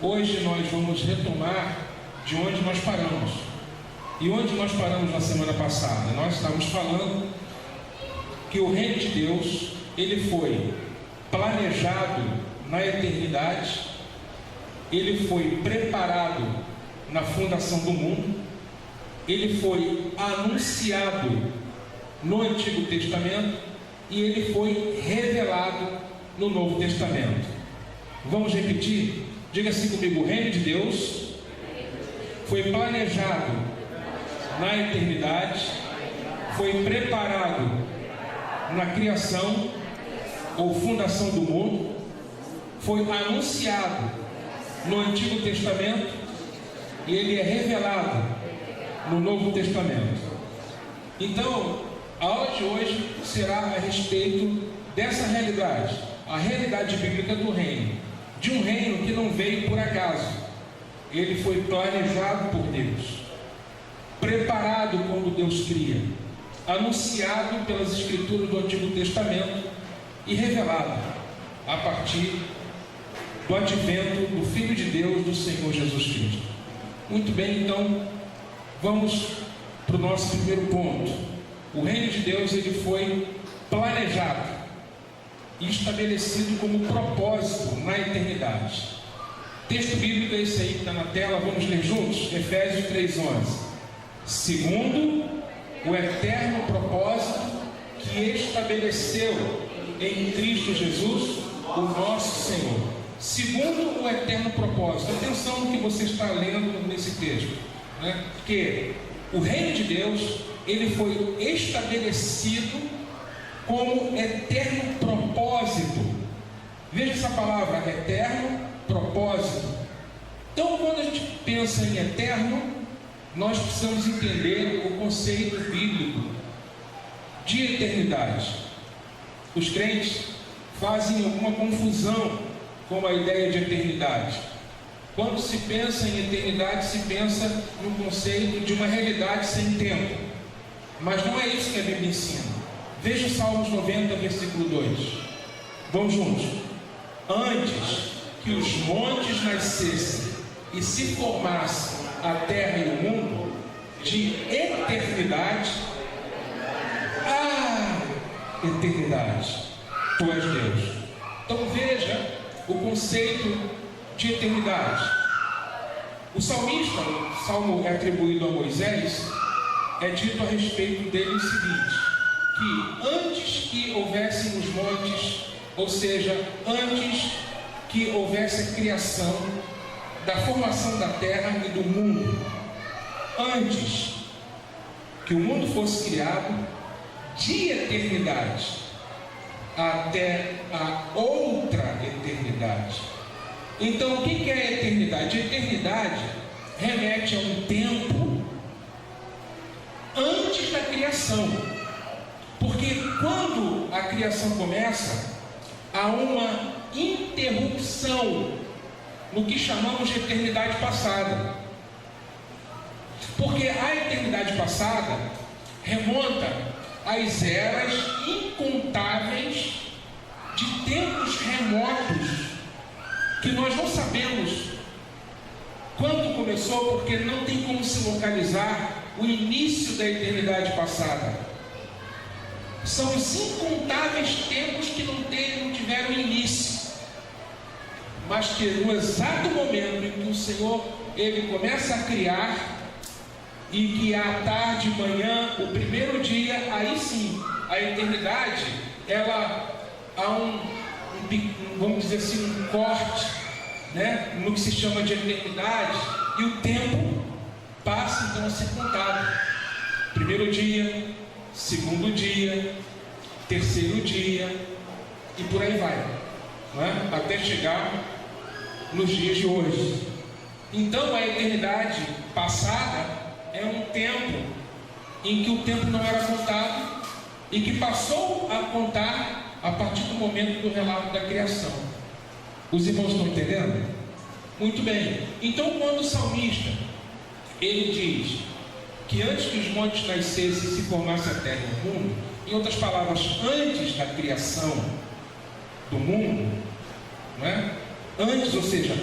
Hoje nós vamos retomar de onde nós paramos. E onde nós paramos na semana passada? Nós estávamos falando que o reino de Deus, ele foi planejado na eternidade, ele foi preparado na fundação do mundo, ele foi anunciado no Antigo Testamento e ele foi revelado no Novo Testamento. Vamos repetir? Diga assim comigo: o reino de Deus foi planejado na eternidade, foi preparado na criação ou fundação do mundo, foi anunciado no Antigo Testamento e ele é revelado no Novo Testamento. Então, a aula de hoje será a respeito dessa realidade, a realidade bíblica do reino, de um reino que não veio por acaso. Ele foi planejado por Deus, preparado quando Deus cria, anunciado pelas Escrituras do Antigo Testamento e revelado a partir do advento do Filho de Deus, do Senhor Jesus Cristo. Muito bem, então, vamos para o nosso primeiro ponto. O reino de Deus, ele foi planejado e estabelecido como propósito na eternidade. Texto bíblico é esse aí que está na tela, vamos ler juntos? Efésios 3:11. Segundo o eterno propósito que estabeleceu em Cristo Jesus, o nosso Senhor. Segundo o eterno propósito. Atenção no que você está lendo nesse texto, né? Porque o reino de Deus, ele foi estabelecido como eterno propósito. Veja essa palavra, eterno propósito. Então, quando a gente pensa em eterno, nós precisamos entender o conceito bíblico de eternidade. Os crentes fazem alguma confusão com a ideia de eternidade. Quando se pensa em eternidade, se pensa no conceito de uma realidade sem tempo. Mas não é isso que a Bíblia ensina. Veja o Salmos 90, versículo 2. Vamos juntos. Antes que os montes nascessem e se formassem a terra e o mundo, de eternidade a eternidade, tu és Deus. Então veja o conceito de eternidade. O salmista, o salmo é atribuído a Moisés, é dito a respeito dele o seguinte: que antes que houvessem os montes, ou seja, antes que houvesse a criação, da formação da terra e do mundo, antes que o mundo fosse criado, de eternidade até a outra eternidade. Então, o que é a eternidade? A eternidade remete a um tempo antes da criação. Porque quando a criação começa, há uma interrupção no que chamamos de eternidade passada. Porque a eternidade passada remonta às eras incontáveis de tempos remotos, que nós não sabemos quando começou, porque não tem como se localizar o início da eternidade passada. São os incontáveis tempos que não tiveram início, mas que no exato momento em que o Senhor, ele começa a criar, e que à tarde, manhã, o primeiro dia, aí sim, a eternidade, ela há vamos dizer assim, um corte, né, no que se chama de eternidade, e o tempo passa então a ser contado. Primeiro dia, segundo dia, terceiro dia, e por aí vai, né, até chegar nos dias de hoje. Então a eternidade passada é um tempo em que o tempo não era contado e que passou a contar a partir do momento do relato da criação. Os irmãos estão entendendo? Muito bem. Então, quando o salmista ele diz que antes que os montes nascessem e se formasse a terra e o mundo, em outras palavras, antes da criação do mundo, não é? Antes, ou seja,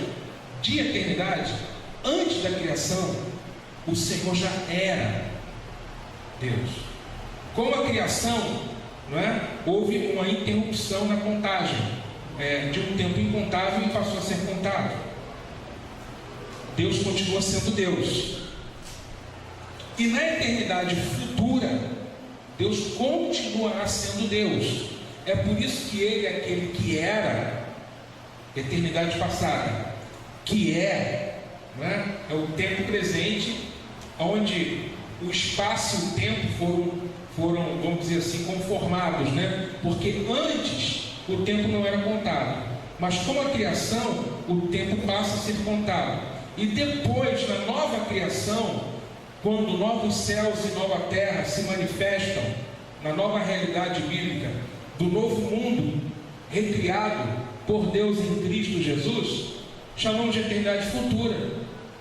de eternidade, antes da criação, o Senhor já era Deus. Com a criação, não é? Houve uma interrupção na contagem, de um tempo incontável e passou a ser contado. Deus continua sendo Deus. E na eternidade futura, Deus continuará sendo Deus. É por isso que Ele é aquele que era, eternidade passada, que não é? É o tempo presente, onde o espaço e o tempo foram, vamos dizer assim, conformados, né? Porque antes o tempo não era contado, mas com a criação o tempo passa a ser contado. E depois, na nova criação, quando novos céus e nova terra se manifestam na nova realidade bíblica do novo mundo recriado por Deus em Cristo Jesus, chamamos de eternidade futura,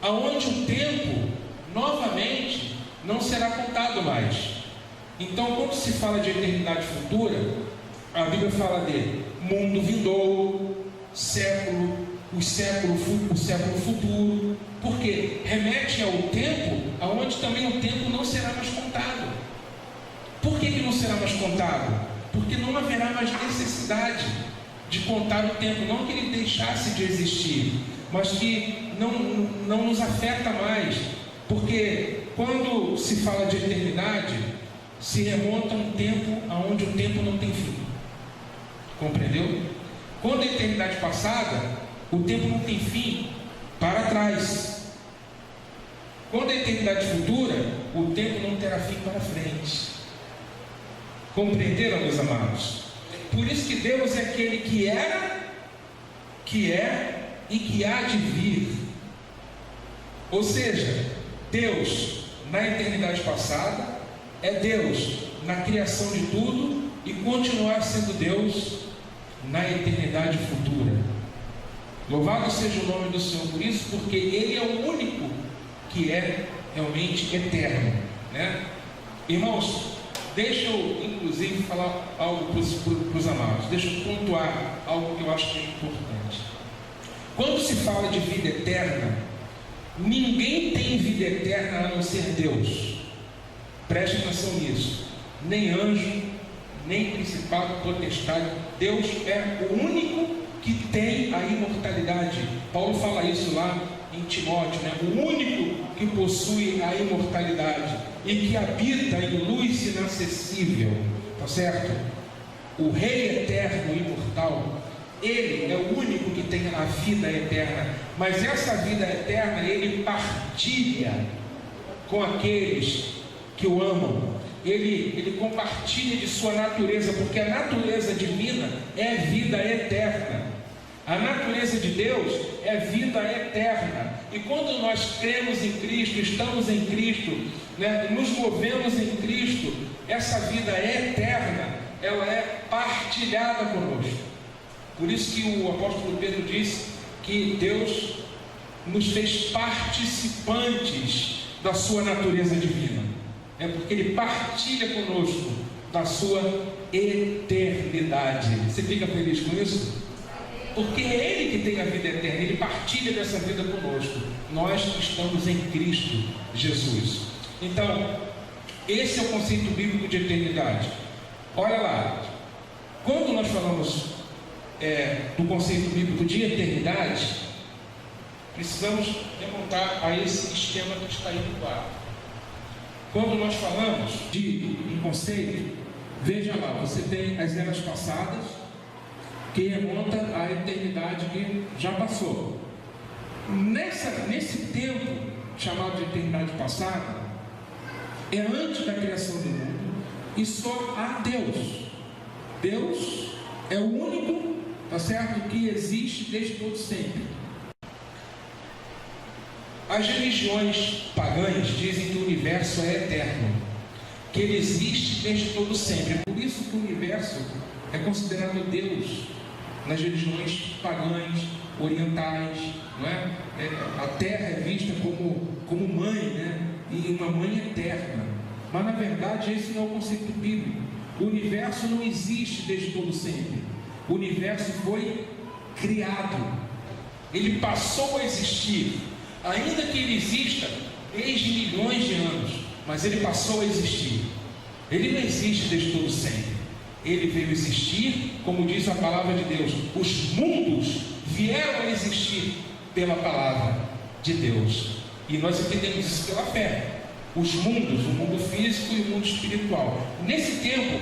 aonde o tempo novamente não será contado mais. Então, quando se fala de eternidade futura, a Bíblia fala de mundo vindouro, o século futuro, porque remete ao tempo aonde também o tempo não será mais contado. Por que não será mais contado? Porque não haverá mais necessidade de contar o tempo, não que ele deixasse de existir, mas que não nos afeta mais, porque quando se fala de eternidade, se remonta a um tempo onde o tempo não tem fim. Compreendeu? Quando a eternidade passada, o tempo não tem fim para trás. Quando a eternidade futura, o tempo não terá fim para frente. Compreenderam, meus amados? Por isso que Deus é aquele que era, que é e que há de vir. Ou seja, Deus na eternidade passada é Deus na criação de tudo e continuar sendo Deus na eternidade futura. Louvado seja o nome do Senhor por isso, porque Ele é o único que é realmente eterno, né? Irmãos, deixa eu inclusive falar algo para os amados, deixa eu pontuar algo que eu acho que é importante. Quando se fala de vida eterna, ninguém tem vida eterna a não ser Deus. Preste atenção nisso. Nem anjo, nem principado, potestade. Deus é o único que tem a imortalidade. Paulo fala isso lá em Timóteo, né? O único que possui a imortalidade e que habita em luz inacessível, tá certo? O Rei eterno e imortal, Ele é o único que tem a vida eterna, mas essa vida eterna Ele partilha com aqueles que o amam. Ele compartilha de sua natureza, porque a natureza divina é vida eterna. A natureza de Deus é vida eterna. E quando nós cremos em Cristo, estamos em Cristo, né, nos movemos em Cristo, essa vida eterna, ela é partilhada conosco. Por isso que o apóstolo Pedro disse que Deus nos fez participantes da sua natureza divina. É porque Ele partilha conosco da sua eternidade. Você fica feliz com isso? Porque é Ele que tem a vida eterna, Ele partilha dessa vida conosco. Nós estamos em Cristo Jesus. Então, esse é o conceito bíblico de eternidade. Olha lá, quando nós falamos do conceito bíblico de eternidade, precisamos remontar a esse esquema que está aí no quadro. Quando nós falamos de um conceito, veja lá, você tem as eras passadas, que remonta à eternidade que já passou. Nesse tempo chamado de eternidade passada, é antes da criação do mundo e só há Deus. Deus é o único, tá certo, que existe desde todo sempre. As religiões pagãs dizem que o universo é eterno, que ele existe desde todo sempre. Por isso que o universo é considerado Deus nas religiões pagãs, orientais, não é? A terra é vista como mãe, né? e uma mãe eterna. Mas na verdade esse não é o conceito bíblico. O universo não existe desde todo sempre. O universo foi criado. Ele passou a existir. Ainda que ele exista desde milhões de anos, mas ele passou a existir. Ele não existe desde todo sempre. Ele veio existir, como diz a palavra de Deus. Os mundos vieram a existir pela palavra de Deus. E nós entendemos isso pela fé. Os mundos, o mundo físico e o mundo espiritual. Nesse tempo,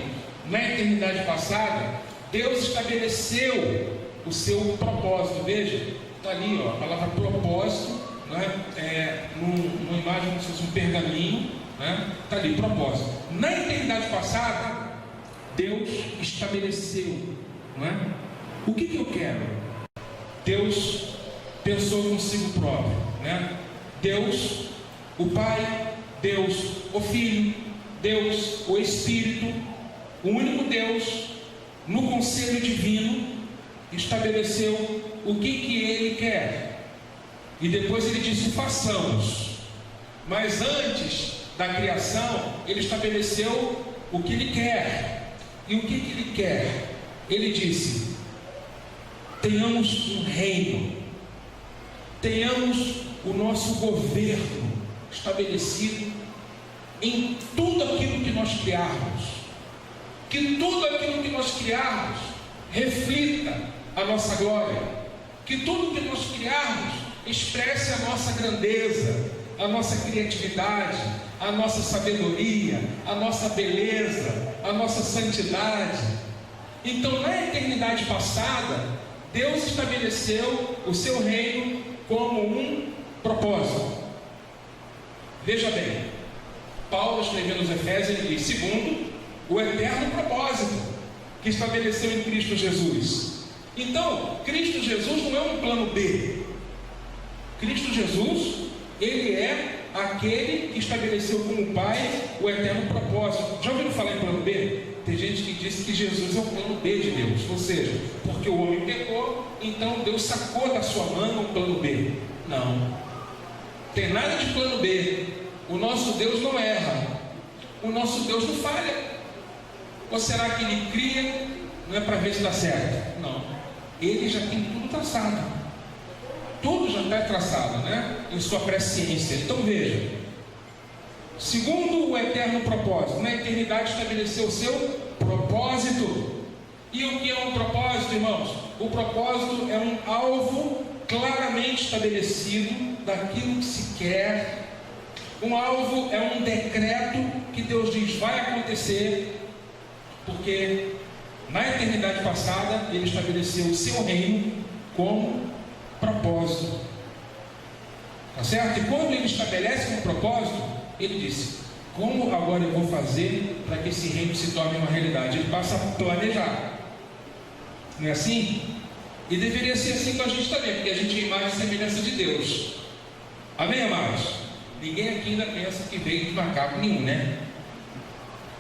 na eternidade passada, Deus estabeleceu o seu propósito. Veja, está ali, ó, a palavra propósito, né? Numa imagem como se fosse um pergaminho, né? Está ali, propósito. Na eternidade passada, Deus estabeleceu, não é? O que eu quero? Deus pensou consigo próprio, né? Deus, o Pai, Deus, o Filho, Deus, o Espírito, o único Deus, no conselho divino, estabeleceu o que Ele quer. E depois Ele disse: façamos. Mas antes da criação, Ele estabeleceu o que Ele quer. E o que Ele quer? Ele disse: tenhamos um reino, tenhamos o nosso governo estabelecido em tudo aquilo que nós criarmos, que tudo aquilo que nós criarmos reflita a nossa glória, que tudo que nós criarmos expresse a nossa grandeza, a nossa criatividade, a nossa sabedoria, a nossa beleza, a nossa santidade. Então, na eternidade passada, Deus estabeleceu o seu reino como um propósito. Veja bem, Paulo, escrevendo aos Efésios, ele diz: segundo o eterno propósito que estabeleceu em Cristo Jesus. Então, Cristo Jesus não é um plano B. Cristo Jesus, ele é aquele que estabeleceu como Pai o eterno propósito. Já ouviram falar em plano B? Tem gente que diz que Jesus é o plano B de Deus, ou seja, porque o homem pecou, então Deus sacou da sua mão o plano B. Não, tem nada de plano B. O nosso Deus não erra, o nosso Deus não falha. Ou será que Ele cria, não é para ver se dá certo? Não, Ele já tem tudo traçado. Tudo já está traçado, né? Em sua presciência. Então veja, segundo o eterno propósito, na eternidade estabeleceu o seu propósito. E o que é um propósito, irmãos? O propósito é um alvo claramente estabelecido daquilo que se quer. Um alvo é um decreto que Deus diz vai acontecer, porque na eternidade passada Ele estabeleceu o seu reino como propósito, tá certo? E quando Ele estabelece um propósito, Ele disse: como agora eu vou fazer para que esse reino se torne uma realidade? Ele passa a planejar, não é assim? E deveria ser assim com a gente também, porque a gente é imagem e semelhança de Deus. Amém, amados? Ninguém aqui ainda pensa que veio de macaco nenhum, né?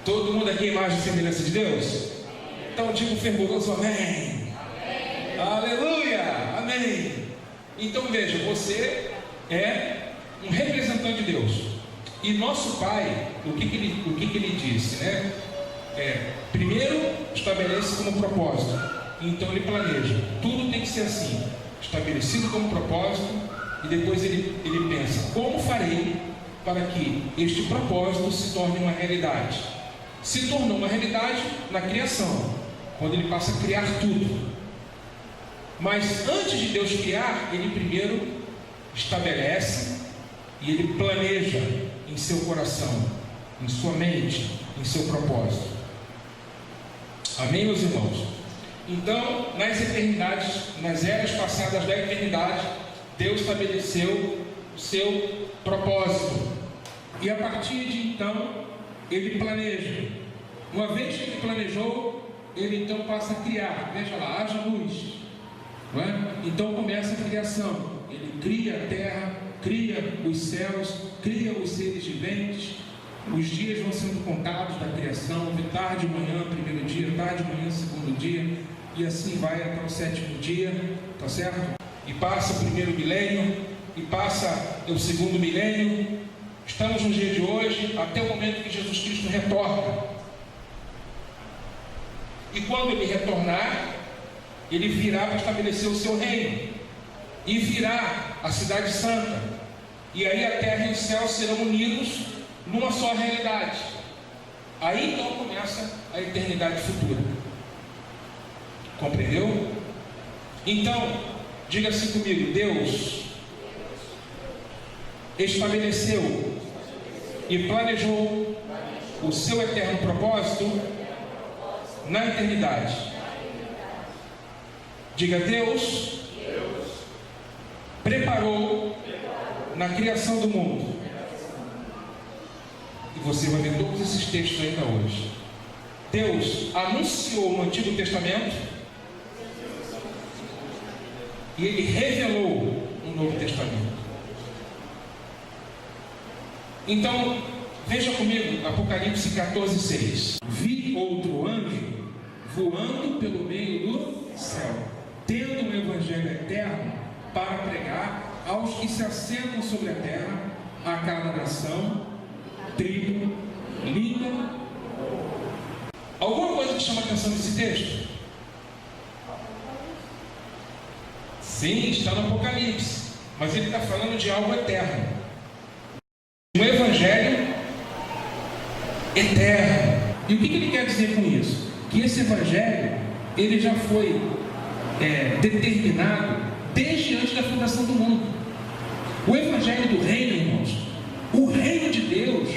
Todo mundo aqui é imagem e semelhança de Deus? Então digo fervoroso amém. Amém. Aleluia, amém. Então veja, você é um representante de Deus. E nosso Pai, o que ele disse, né? Primeiro estabelece como propósito, então Ele planeja. Tudo tem que ser assim, estabelecido como propósito. E depois ele pensa: como farei para que este propósito se torne uma realidade? Se tornou uma realidade na criação, quando Ele passa a criar tudo. Mas antes de Deus criar, Ele primeiro estabelece e Ele planeja em seu coração, em sua mente, em seu propósito. Amém, meus irmãos? Então, nas eternidades, nas eras passadas da eternidade, Deus estabeleceu o seu propósito. E a partir de então, Ele planeja. Uma vez que Ele planejou, Ele então passa a criar. Veja lá, haja luz, não é? Então começa a criação. Ele cria a terra, cria os céus, cria os seres viventes. Os dias vão sendo contados da criação, de tarde, manhã, primeiro dia, tarde, manhã, segundo dia, e assim vai até o sétimo dia, tá certo? E passa o primeiro milênio, e passa o segundo milênio, Estamos no dia de hoje, até o momento que Jesus Cristo retorna. E quando Ele retornar, Ele virá para estabelecer o seu reino. E virá a cidade santa. E aí a terra e o céu serão unidos numa só realidade. Aí então começa a eternidade futura. Compreendeu? Então, diga assim comigo: Deus estabeleceu e planejou o seu eterno propósito na eternidade. Diga: Deus preparou na criação do mundo. E você vai ver todos esses textos ainda hoje. Deus anunciou no Antigo Testamento e Ele revelou no Novo Testamento. Então, veja comigo Apocalipse 14:6. Vi outro anjo voando pelo meio do céu, tendo um evangelho eterno para pregar aos que se assentam sobre a terra, a cada nação, tribo, língua. Alguma coisa que chama a atenção nesse texto? Sim, está no Apocalipse, mas ele está falando de algo eterno. Um evangelho eterno. E o que ele quer dizer com isso? Que esse evangelho, ele já foi determinado desde antes da fundação do mundo. O evangelho do reino, irmãos, o reino de Deus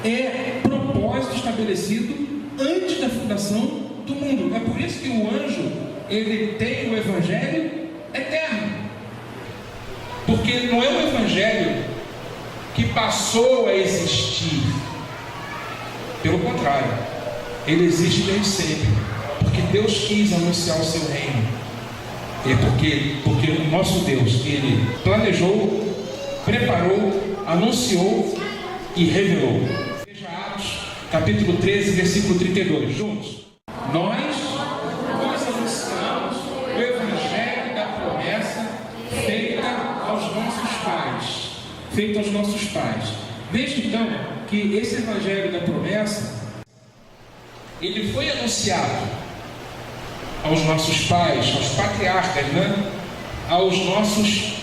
é propósito estabelecido antes da fundação do mundo. É por isso que o anjo, ele tem o evangelho eterno. Porque não é um evangelho que passou a existir. Pelo contrário, ele existe desde sempre. Porque Deus quis anunciar o seu reino. Porque o nosso Deus, Ele planejou, preparou, anunciou e revelou. Veja Atos, capítulo 13, versículo 32. Juntos. Nós anunciamos o evangelho da promessa feita aos nossos pais. Veja então que esse evangelho da promessa, ele foi anunciado aos nossos pais, aos patriarcas, aos nossos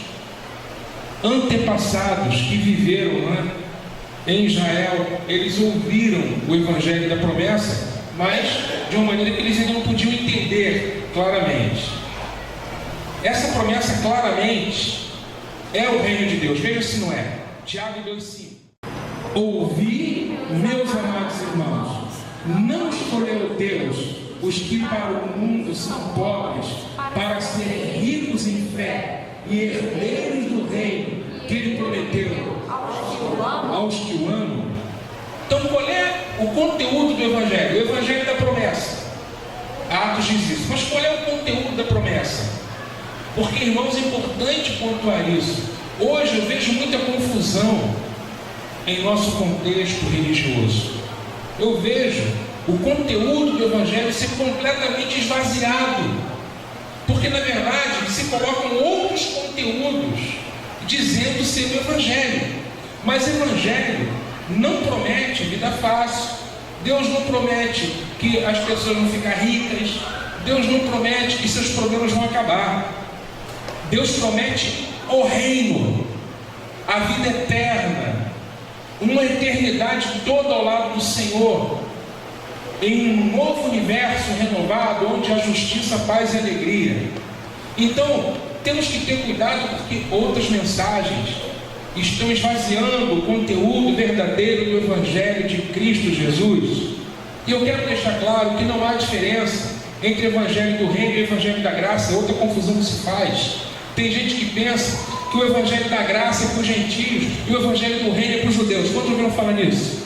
antepassados que viveram em Israel. Eles ouviram o evangelho da promessa, mas de uma maneira que eles ainda não podiam entender claramente. Essa promessa claramente é o reino de Deus. Veja se não é. Tiago 2,5. Ouvi, meus amados irmãos, não escolheu Deus os que para o mundo são pobres, para serem ricos em fé e herdeiros do reino que Ele prometeu aos que o amam. Então, qual é o conteúdo do Evangelho? O Evangelho da promessa. Atos diz isso. Mas qual é o conteúdo da promessa? Porque, irmãos, é importante pontuar isso. Hoje eu vejo muita confusão em nosso contexto religioso. Eu vejo o conteúdo do Evangelho ser completamente esvaziado, porque na verdade se colocam outros conteúdos dizendo ser o Evangelho, mas o Evangelho não promete vida fácil. Deus não promete que as pessoas vão ficar ricas. Deus não promete que seus problemas vão acabar. Deus promete o reino, a vida eterna, uma eternidade toda ao lado do Senhor, em um novo universo renovado, onde há justiça, paz e alegria. Então, temos que ter cuidado, porque outras mensagens estão esvaziando o conteúdo verdadeiro do Evangelho de Cristo Jesus. E eu quero deixar claro que não há diferença entre o Evangelho do Reino e o Evangelho da Graça. É outra confusão que se faz. Tem gente que pensa que o Evangelho da Graça é para os gentios e o Evangelho do Reino é para os judeus. Quantos ouviram falar nisso?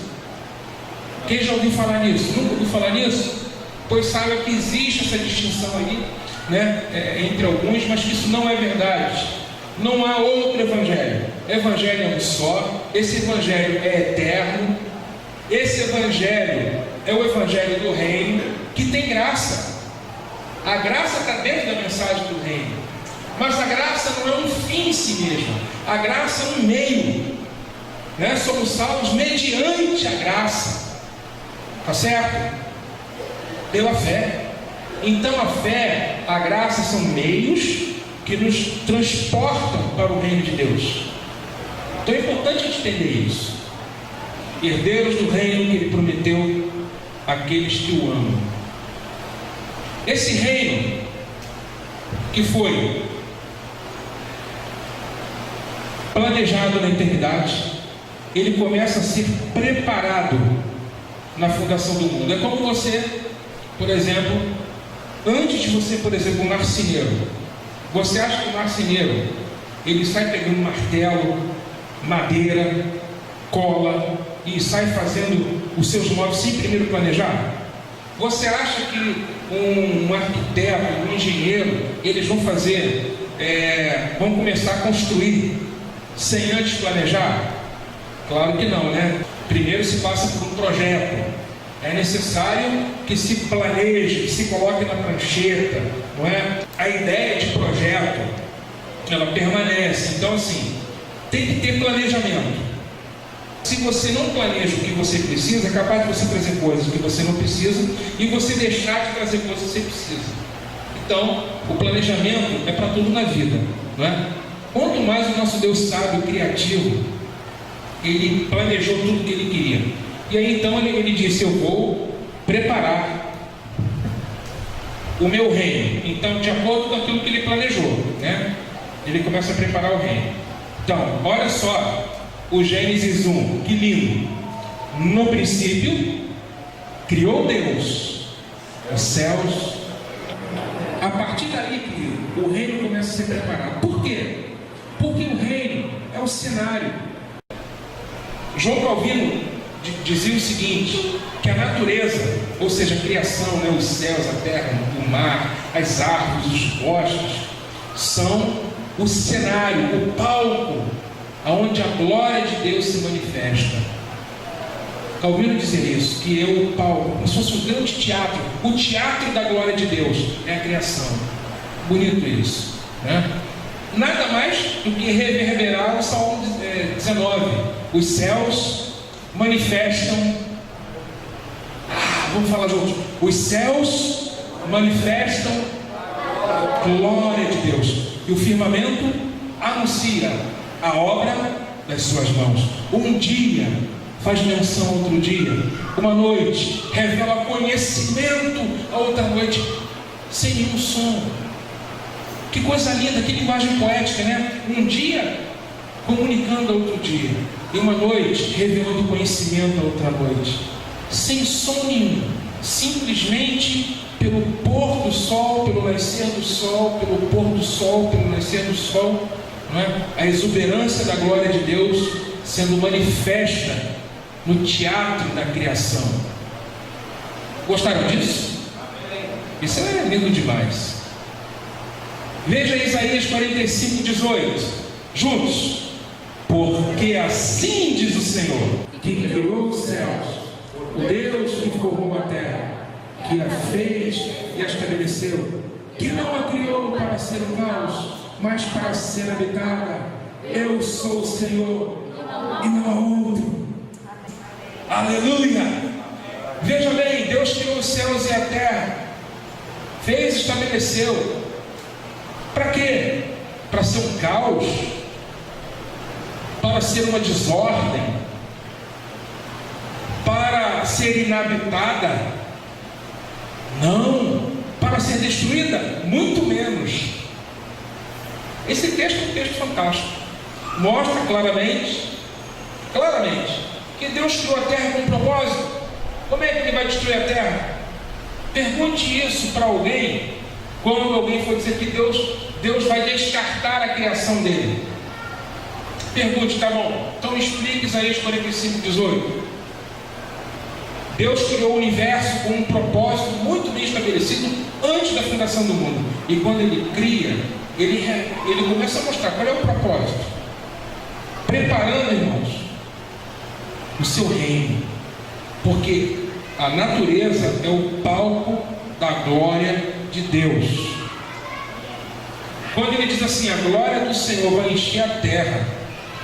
Quem já ouviu falar nisso? Nunca ouviu falar nisso? Pois saiba que existe essa distinção aí, entre alguns, mas que isso não é verdade. Não há outro Evangelho. Evangelho é um só. Esse Evangelho é eterno. Esse Evangelho é o Evangelho do Reino, que tem graça. A graça está dentro da mensagem do Reino. Mas a graça não é um fim em si mesma. A graça é um meio. né? Somos salvos mediante a graça, tá certo? Pela fé. Então a fé, a graça são meios que nos transportam para o reino de Deus. Então é importante entender isso. Herdeiros do reino que Ele prometeu àqueles que o amam. Esse reino que foi planejado na eternidade, ele começa a ser preparado na fundação do mundo. É como você, por exemplo, antes de você, por exemplo, um marceneiro. Você acha que o marceneiro, ele sai pegando martelo, madeira, cola e sai fazendo os seus móveis sem primeiro planejar? Você acha que um arquiteto, um engenheiro, eles vão fazer, vão começar a construir sem antes planejar? Claro que não, né? Primeiro se passa por um projeto. É necessário que se planeje, que se coloque na prancheta, não é? A ideia de projeto, ela permanece. Então, assim, tem que ter planejamento. Se você não planeja o que você precisa, é capaz de você trazer coisas que você não precisa e você deixar de trazer coisas que você precisa. Então, o planejamento é para tudo na vida, não é? Quanto mais o nosso Deus sábio, criativo, Ele planejou tudo o que Ele queria. E aí então ele disse: eu vou preparar o meu reino. Então, de acordo com aquilo que Ele planejou, né? Ele começa a preparar o reino. Então, olha só o Gênesis 1, que lindo. No princípio, criou Deus os céus. A partir daí, o reino começa a ser preparado. Por quê? Porque o reino é o cenário. João Calvino dizia o seguinte, que a natureza, ou seja, a criação, né, os céus, a terra, o mar, as árvores, os bosques, são o cenário, o palco, onde a glória de Deus se manifesta. Calvino dizia isso, que é o palco, como se fosse um grande teatro, o teatro da glória de Deus é a criação. Bonito isso, né? Nada mais do que reverberar o Salmo 19. Os céus manifestam, vamos falar juntos, os céus manifestam a glória de Deus, e o firmamento anuncia a obra das suas mãos. Um dia faz menção a outro dia, uma noite revela conhecimento a outra noite, sem nenhum som. Que coisa linda, que linguagem poética, né? Um dia comunicando a outro dia, e uma noite revelando conhecimento a outra noite, sem som nenhum, simplesmente pelo pôr do sol, pelo nascer do sol, pelo pôr do sol, pelo nascer do sol, não é? A exuberância da glória de Deus sendo manifesta no teatro da criação. Gostaram disso? Isso é lindo demais. Veja Isaías 45, 18, juntos. Porque assim diz o Senhor, que criou os céus, o Deus que formou a terra, que a fez e a estabeleceu, que não a criou para ser um caos, mas para ser habitada. Eu sou o Senhor e não há outro. Aleluia! Veja bem, Deus criou os céus e a terra, fez e estabeleceu. Para quê? Para ser um caos? Para ser uma desordem? Para ser inabitada? Não. Para ser destruída? Muito menos. Esse texto é um texto fantástico. Mostra claramente, que Deus criou a terra com um propósito. Como é que Ele vai destruir a terra? Pergunte isso para alguém, quando alguém for dizer que Deus vai descartar a criação dele. Pergunte, tá bom, então me explique Isaías 45, 18. Deus criou o universo com um propósito muito bem estabelecido antes da fundação do mundo. E quando Ele cria, Ele começa a mostrar qual é o propósito. Preparando, irmãos, o seu reino. Porque a natureza é o palco da glória de Deus. Quando Ele diz assim, a glória do Senhor vai encher a terra,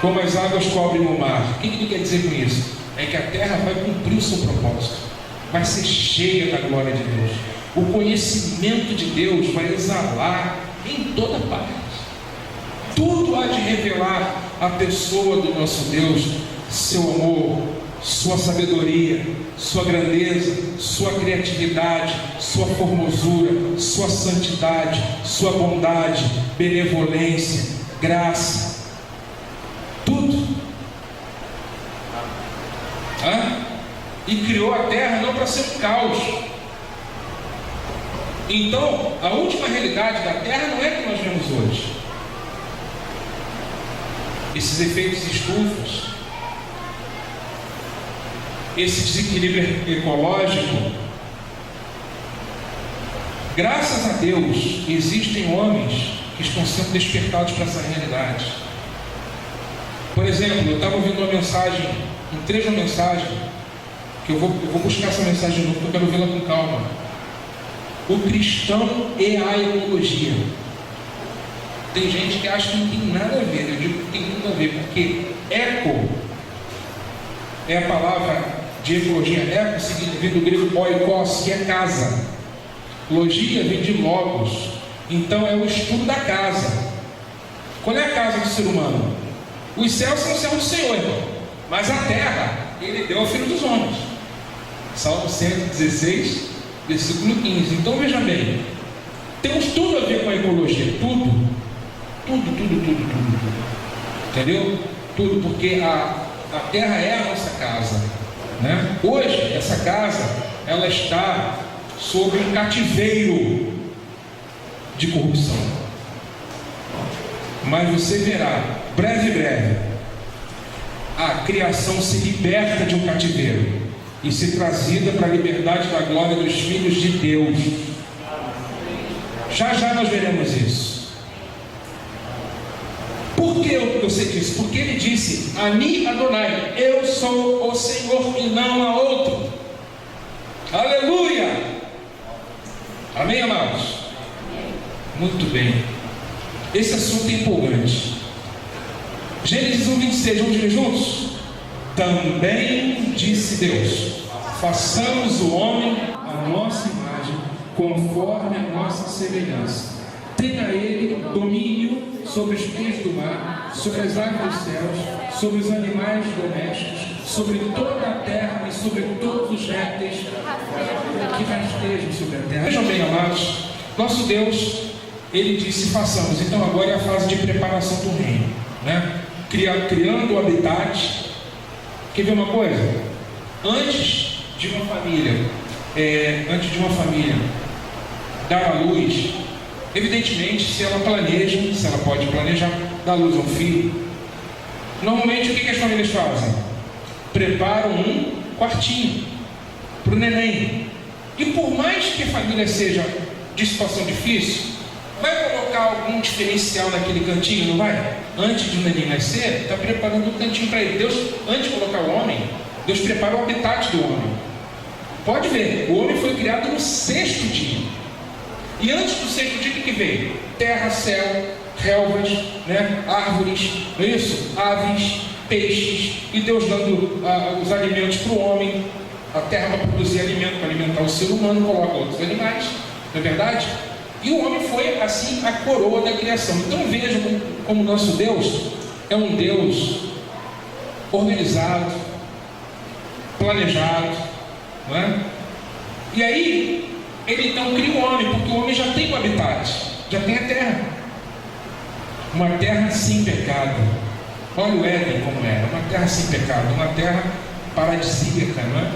como as águas cobrem o mar. O que ele quer dizer com isso? É que a terra vai cumprir o seu propósito, vai ser cheia da glória de Deus. O conhecimento de Deus vai exalar em toda parte. Tudo há de revelar a pessoa do nosso Deus, seu amor, sua sabedoria, sua grandeza, sua criatividade, sua formosura, sua santidade, sua bondade, benevolência, graça, tudo. E criou a terra não para ser um caos. Então, a última realidade da terra não é que nós vemos hoje. Esses efeitos estufas, esse desequilíbrio ecológico, graças a Deus, existem homens que estão sendo despertados para essa realidade. Por exemplo, eu estava ouvindo uma mensagem, um trecho da mensagem, que eu vou buscar essa mensagem de novo, porque eu quero vê-la com calma. O cristão e a ecologia. Tem gente que acha que não tem nada a ver. Eu digo que tem tudo a ver, porque eco é a palavra de ecologia. Eco vem do grego oikos, que é casa. Logia vem de logos. Então é o estudo da casa. Qual é a casa do ser humano? Os céus são o céu do Senhor, irmão. Mas a terra, ele deu ao filho dos homens. Salmo 116, versículo 15. Então veja bem, temos tudo a ver com a ecologia. Tudo. Entendeu? Tudo, porque a terra é a nossa casa, né? Hoje, essa casa, ela está sob um cativeiro de corrupção. Mas você verá, breve, a criação se liberta de um cativeiro e se trazida para a liberdade da glória dos filhos de Deus. Já nós veremos isso. Por que eu sei disso? Porque ele disse: Ani Adonai, eu sou o Senhor e não há outro. Aleluia! Amém, amados? Muito bem. Esse assunto é empolgante. Gênesis 1:26, vamos ler juntos? Também disse Deus: façamos o homem à nossa imagem, conforme a nossa semelhança. Tenha ele domínio sobre os peixes do mar, sobre as aves dos céus, sobre os animais domésticos, sobre toda a terra e sobre todos os répteis que rastejam sobre a terra. Vejam bem, amados, nosso Deus, ele disse: façamos. Então agora é a fase de preparação do reino, né? Criando o habitat. Quer ver uma coisa? Antes de uma família dar à luz, evidentemente, se ela planeja, se ela pode planejar, dar à luz a um filho, normalmente o que as famílias fazem? Preparam um quartinho para o neném. E por mais que a família seja de situação difícil, vai colocar algum diferencial naquele cantinho, não vai? Antes de o neném nascer, está preparando um cantinho para ele. Deus, antes de colocar o homem, Deus prepara o habitat do homem. Pode ver, o homem foi criado no 6º dia. E antes do 6º dia, o que veio? Terra, céu, relvas, né? Árvores, não é isso? Aves, peixes, e Deus dando os alimentos para o homem. A terra vai produzir alimento para alimentar o ser humano, coloca outros animais, não é verdade? E o homem foi assim a coroa da criação. Então vejam como o nosso Deus é um Deus organizado, planejado, não é? E aí ele então cria o homem, porque o homem já tem o habitat, já tem a terra, uma terra sem pecado. Olha o Éden como era, uma terra sem pecado, uma terra paradisíaca, não é?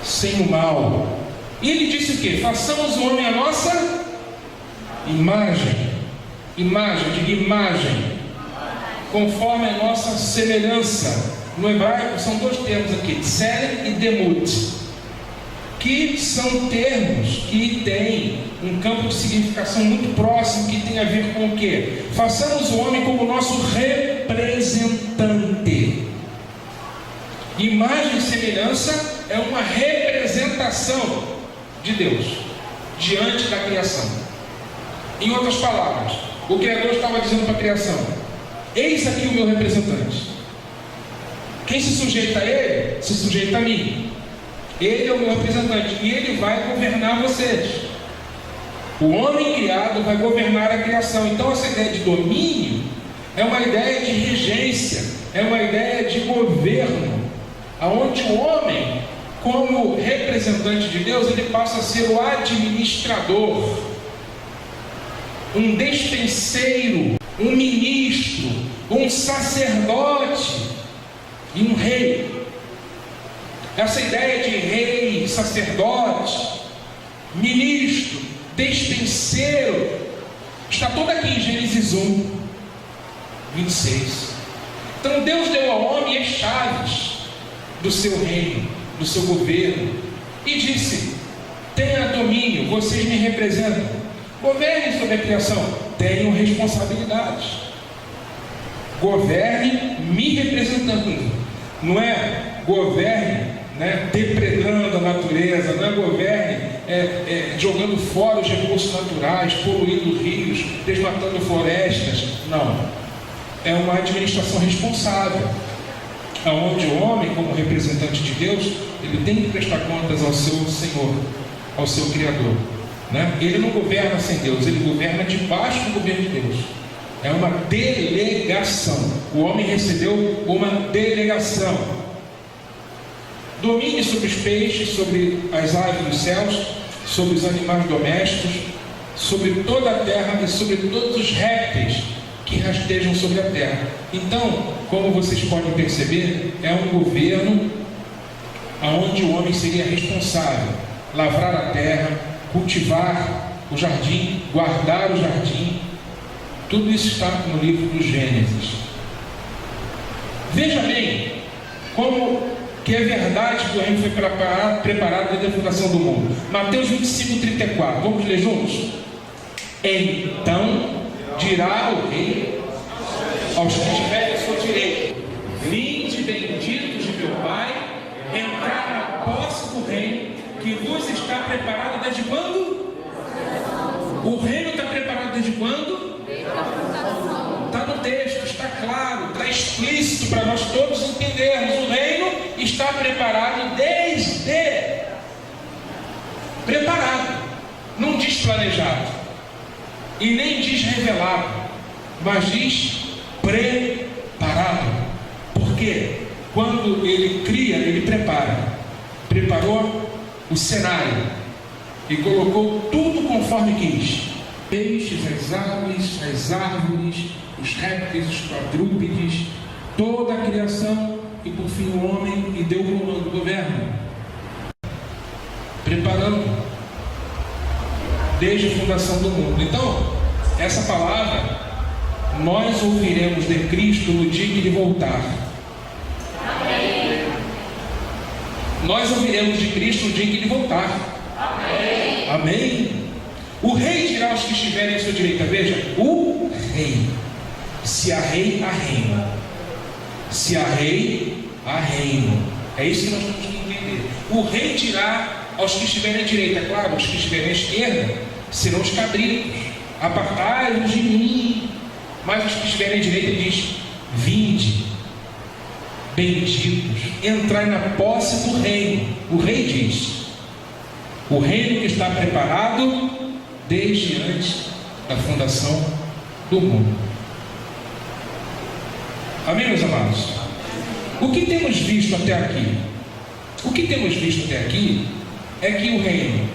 Sem o mal. E ele disse o quê? Façamos o homem a nossa imagem, conforme a nossa semelhança. No hebraico são 2 termos aqui, tselem e demut, que são termos que têm um campo de significação muito próximo, que tem a ver com o quê? Façamos o homem como nosso representante. Imagem e semelhança é uma representação de Deus diante da criação. Em outras palavras, o Criador estava dizendo para a criação: Eis aqui o meu representante. Quem se sujeita a ele, se sujeita a mim. Ele é o meu representante e ele vai governar vocês. O homem criado vai governar a criação. Então essa ideia de domínio é uma ideia de regência, é uma ideia de governo, aonde o homem, como representante de Deus, ele passa a ser o administrador, um despenseiro, um ministro, um sacerdote e um rei. Essa ideia de rei, sacerdote, ministro, despenseiro, está toda aqui em Gênesis 1, 26. Então Deus deu ao homem as chaves do seu reino, do seu governo, e disse: tenha domínio, vocês me representam, governem sobre a criação, tenham responsabilidades, governe me representando, não é governe depredando a natureza, não é governe jogando fora os recursos naturais, poluindo rios, desmatando florestas. Não, é uma administração responsável, onde o homem, como representante de Deus, ele tem que prestar contas ao seu Senhor, ao seu Criador, Ele não governa sem Deus, ele governa debaixo do governo de Deus. É uma delegação. O homem recebeu uma delegação. Domine sobre os peixes, sobre as aves dos céus, sobre os animais domésticos, sobre toda a terra e sobre todos os répteis que rastejam sobre a terra. Então, como vocês podem perceber, é um governo onde o homem seria responsável: lavrar a terra, cultivar o jardim, guardar o jardim. Tudo isso está no livro do Gênesis. Veja bem como que é verdade que o reino foi preparado desde a fundação do mundo. Mateus 25, 34. Vamos ler juntos? Então dirá o rei aos que estiverem à sua direita: vinde, benditos de meu Pai, entrar na posse do reino que vos está preparado desde quando? O reino está preparado desde quando? Está no texto, está claro, está explícito para nós todos entendermos. O reino está preparado desde. Preparado. Não diz planejado. E nem diz revelado. Mas diz preparado. Por quê? Quando ele cria, ele prepara. Preparou o cenário e colocou tudo conforme quis: peixes, as aves, as árvores, os répteis, os quadrúpedes, toda a criação, e por fim o homem, e deu o comando do governo, preparando desde a fundação do mundo. Então, essa palavra nós ouviremos de Cristo no dia que ele voltar. Amém. Nós ouviremos de Cristo no dia que ele voltar. Amém. Amém. O rei dirá aos que estiverem à sua direita. Veja, o rei. Se há rei, há reino. Se há rei, há reino. É isso que nós temos que entender. O rei dirá aos que estiverem à direita. Claro, os que estiverem à esquerda serão os cabritos. Apartai-vos de mim. Mas os que estiverem à direita, ele diz: vinde, benditos, entrai na posse do reino. O rei diz: o reino que está preparado desde antes da fundação do mundo. Amém, meus amados? O que temos visto até aqui? O que temos visto até aqui é que o reino,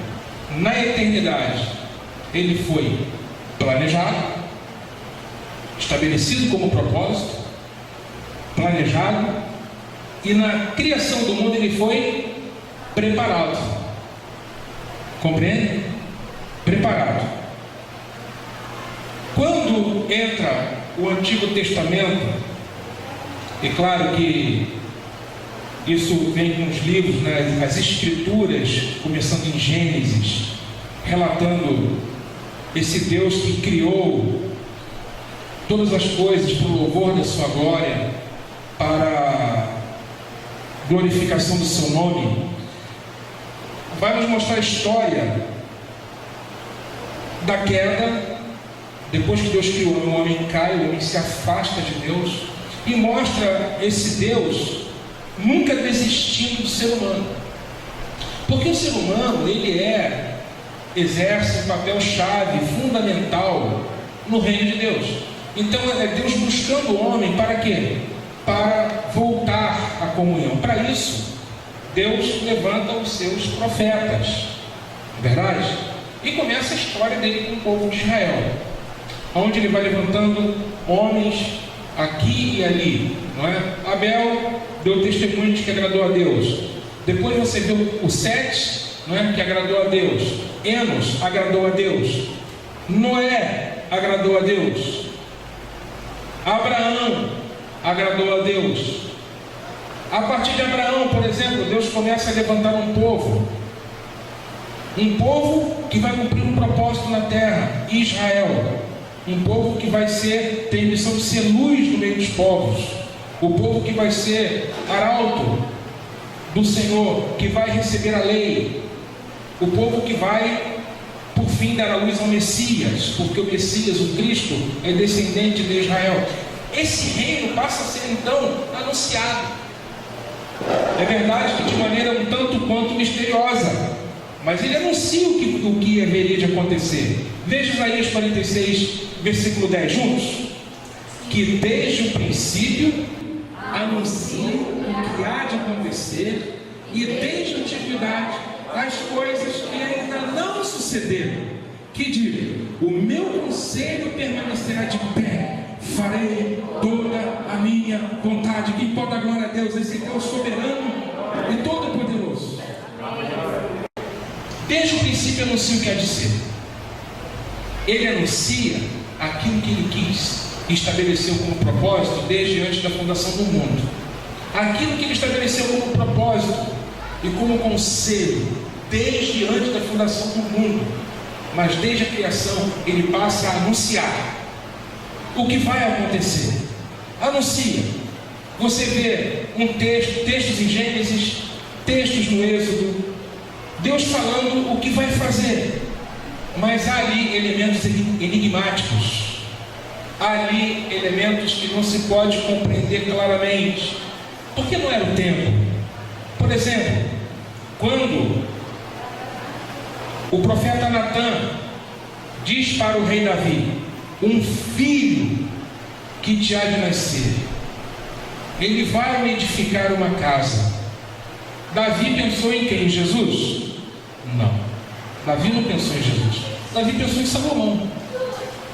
na eternidade, ele foi planejado, estabelecido como propósito, planejado, e na criação do mundo ele foi preparado. Compreende? Preparado. Quando entra o Antigo Testamento, é claro que isso vem com os livros, as escrituras, começando em Gênesis, relatando esse Deus que criou todas as coisas para o louvor da sua glória, para a glorificação do seu nome. Vai nos mostrar a história da queda, Depois que Deus criou o homem cai, o homem se afasta de Deus e mostra esse Deus nunca desistindo do ser humano. Porque o ser humano, ele exerce um papel-chave, fundamental no reino de Deus. Então é Deus buscando o homem para quê? Para voltar à comunhão. Para isso, Deus levanta os seus profetas, não é verdade? E começa a história dele com o povo de Israel, onde ele vai levantando homens aqui e ali, não é? Abel deu testemunho de que agradou a Deus. Depois você vê o Sete, não é? Que agradou a Deus. Enos agradou a Deus. Noé agradou a Deus. Abraão agradou a Deus. A partir de Abraão, por exemplo, Deus começa a levantar um povo que vai cumprir um propósito na terra, Israel. Um povo que vai tem missão de ser luz no meio dos povos. O povo que vai ser arauto do Senhor, que vai receber a lei. O povo que vai, por fim, dar a luz ao Messias, porque o Messias, o Cristo, é descendente de Israel. Esse reino passa a ser, então, anunciado. É verdade que de maneira um tanto quanto misteriosa, mas ele anuncia o que haveria de acontecer. Veja Isaías 46, versículo 10, juntos. Que desde o princípio anuncia o que há de acontecer, e desde a antiguidade as coisas que ainda não sucederam, que diga: o meu conselho permanecerá de pé, farei toda a minha vontade. Quem pode dar glória a Deus? Esse Deus soberano e todo-poderoso. Desde o princípio anuncia o que há de ser. Ele anuncia aquilo que ele quis, estabeleceu como propósito desde antes da fundação do mundo. Aquilo que ele estabeleceu como propósito e como conselho desde antes da fundação do mundo, mas desde a criação ele passa a anunciar o que vai acontecer. Anuncia. Você vê textos em Gênesis, textos no Êxodo, Deus falando o que vai fazer, mas há ali elementos enigmáticos, há ali elementos que não se pode compreender claramente, porque não era o tempo. Por exemplo, quando o profeta Natã diz para o rei Davi: um filho que te há de nascer, ele vai me edificar uma casa. Davi pensou em quem? Em Jesus? Não. Davi não pensou em Jesus. Davi pensou em Salomão.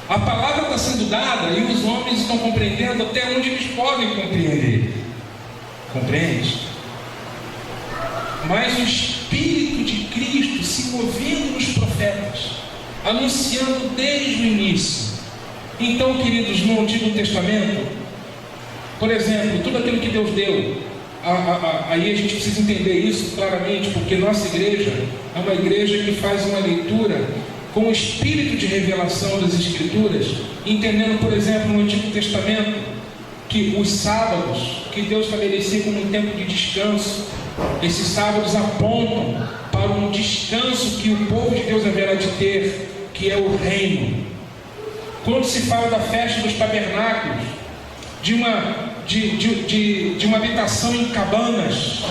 A palavra está sendo dada e os homens estão compreendendo até onde eles podem compreender. Compreende? Mas o Espírito de Cristo se movendo nos profetas, anunciando desde o início. Então, queridos, no Antigo Testamento, por exemplo, tudo aquilo que Deus deu, aí a gente precisa entender isso claramente, porque nossa igreja é uma igreja que faz uma leitura com o espírito de revelação das Escrituras, entendendo, por exemplo, no Antigo Testamento, que os sábados que Deus estabelecia como um tempo de descanso, esses sábados apontam para um descanso que o povo de Deus haverá de ter, que é o reino. Quando se fala da festa dos tabernáculos, de uma habitação em cabanas,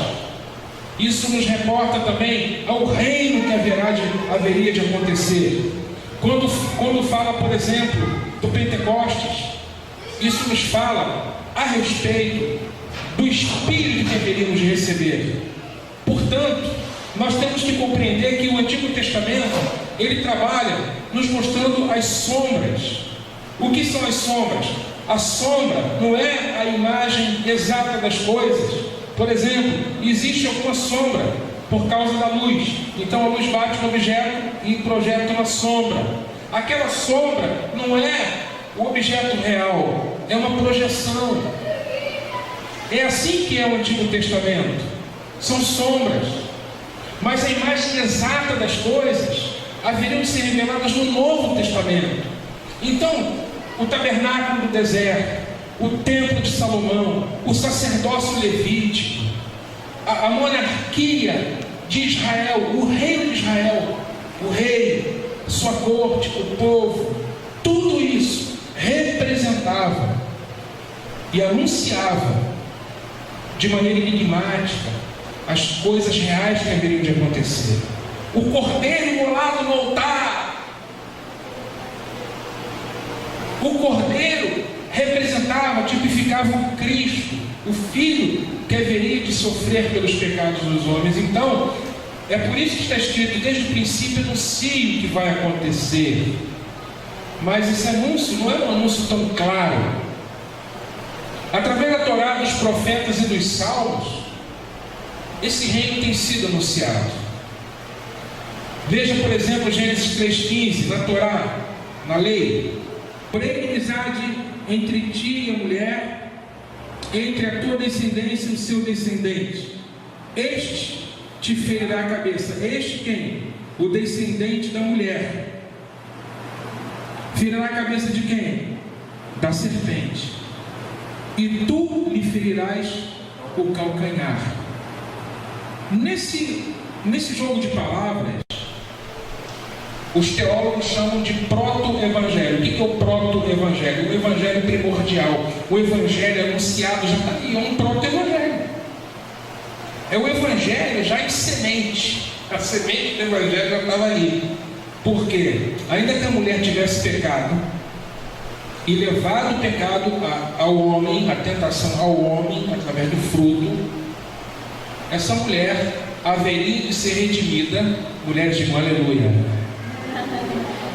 isso nos reporta também ao reino que haveria de acontecer. Quando fala, por exemplo, do Pentecostes, isso nos fala a respeito do Espírito que haveríamos de receber. Portanto, nós temos que compreender que o Antigo Testamento, ele trabalha nos mostrando as sombras. O que são as sombras? A sombra não é a imagem exata das coisas. Por exemplo, existe alguma sombra por causa da luz. Então a luz bate no objeto e projeta uma sombra. Aquela sombra não é o objeto real, é uma projeção. É assim que é o Antigo Testamento. São sombras. Mas a imagem exata das coisas haveriam de ser reveladas no Novo Testamento. Então, o tabernáculo do deserto, o templo de Salomão, o sacerdócio levítico, a monarquia de Israel, o reino de Israel, o rei, sua corte, o povo, tudo isso chegava e anunciava de maneira enigmática as coisas reais que haveriam de acontecer. O cordeiro imolado no altar. O cordeiro representava, tipificava o Cristo, o Filho que haveria de sofrer pelos pecados dos homens. Então, é por isso que está escrito, desde o princípio anuncio o que vai acontecer. Mas esse anúncio não é um anúncio tão claro. Através da Torá, dos profetas e dos salmos, esse reino tem sido anunciado. Veja, por exemplo, Gênesis 3,15, na Torá, na lei: porém, inimizade entre ti e a mulher, entre a tua descendência e o seu descendente. Este te ferirá a cabeça. Este quem? O descendente da mulher. Ferirá a cabeça de quem? Da serpente. E tu lhe ferirás o calcanhar. Nesse jogo de palavras, os teólogos chamam de proto-evangelho. O que é o proto-evangelho? O evangelho primordial. O evangelho anunciado já está ali, é um proto-evangelho. É o evangelho já em semente. A semente do evangelho já estava ali. Por quê? Ainda que a mulher tivesse pecado e levado o pecado ao homem, a tentação ao homem, através do fruto, essa mulher haveria de ser redimida. Mulheres de aleluia.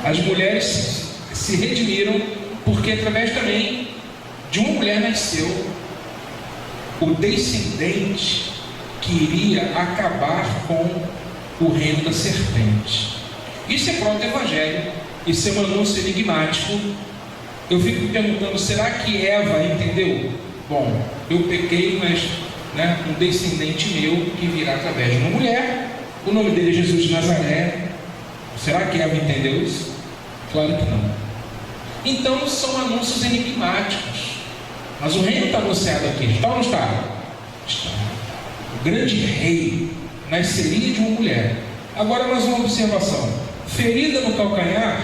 As mulheres se redimiram porque através também de uma mulher nasceu o descendente que iria acabar com o reino da serpente. Isso é proto-evangelho, isso é um anúncio enigmático. Eu fico me perguntando, será que Eva entendeu? Bom, eu pequei, mas um descendente meu que virá através de uma mulher, o nome dele é Jesus de Nazaré. Será que Eva entendeu isso? Claro que não. Então são anúncios enigmáticos. Mas o reino está anunciado aqui. Está ou não está? Está. O grande rei nasceria de uma mulher. Agora mais uma observação. Ferida no calcanhar,